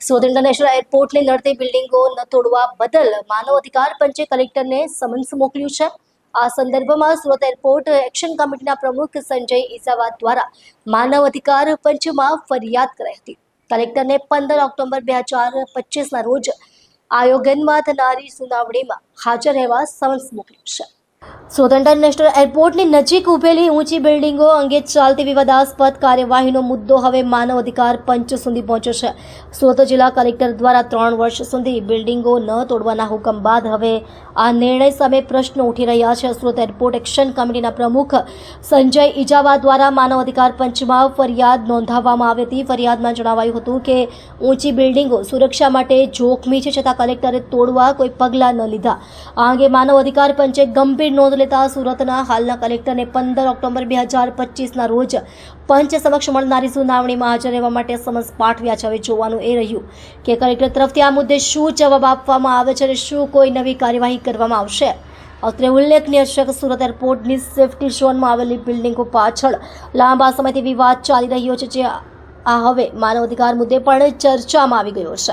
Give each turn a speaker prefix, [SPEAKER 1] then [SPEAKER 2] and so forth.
[SPEAKER 1] Surat international એરપોર્ટની નડતી બિલ્ડિંગો ન તોડવા બદલ માનવ અધિકાર પંચે કલેક્ટરને સમન્સ મોકલ્યું છે। આ સંદર્ભમાં સુરત એરપોર્ટ એક્શન કમિટીના પ્રમુખ સંજય ઇસાવા દ્વારા માનવ અધિકાર પંચમાં ફરિયાદ કરાઈ હતી। કલેક્ટરને 15 ઓક્ટોબર 2025ના રોજ આયોજનમાં થનારી સુનાવણીમાં હાજર રહેવા સમન્સ મોકલ્યું છે। સુરત ઇન્ટરનેશનલ એરપોર્ટની નજીક ઉભેલી ઊંચી બિલ્ડિંગો અંગે ચાલતી વિવાદાસ્પદ કાર્યવાહીનો મુદ્દો હવે માનવ અધિકાર પંચ સુધી પહોંચ્યો છે। સુરત જિલ્લા કલેક્ટર દ્વારા 3 વર્ષ સુધી બિલ્ડિંગો ન તોડવાના હુકમ બાદ હવે આ નિર્ણય સામે પ્રશ્નો ઉઠી રહ્યા છે। સુરત એરપોર્ટ એક્શન કમિટીના પ્રમુખ સંજય ઇજાવા દ્વારા માનવ અધિકાર પંચમાં ફરિયાદ નોંધાવવામાં આવી હતી। ફરિયાદમાં જણાવાયું હતું કે ઊંચી બિલ્ડિંગો સુરક્ષા માટે જોખમી છે, છતાં કલેક્ટરે તોડવા કોઈ પગલાં ન લીધા। આ અંગે માનવ અધિકાર પંચે ગંભીર નોંધ લેતા સુરતના હાલના કલેક્ટરને 15 ઓક્ટોબર 2025ના રોજ પંચ સમક્ષ મળનારી સુનાવણીમાં હાજર રહેવા માટે સમન્સ પાઠવ્યા છે। હવે જોવાનું એ રહ્યું કે કલેક્ટર તરફથી આ મુદ્દે શું જવાબ આપવામાં આવે છે અને શું કોઈ નવી કાર્યવાહી કરવામાં આવશે। અત્રે ઉલ્લેખનીય છે કે સુરત એરપોર્ટની સેફ્ટી ઝોનમાં આવેલી બિલ્ડિંગો પાછળ લાંબા સમયથી વિવાદ ચાલી રહ્યો છે, જે આ હવે માનવ અધિકાર મુદ્દે પણ ચર્ચામાં આવી ગયો છે।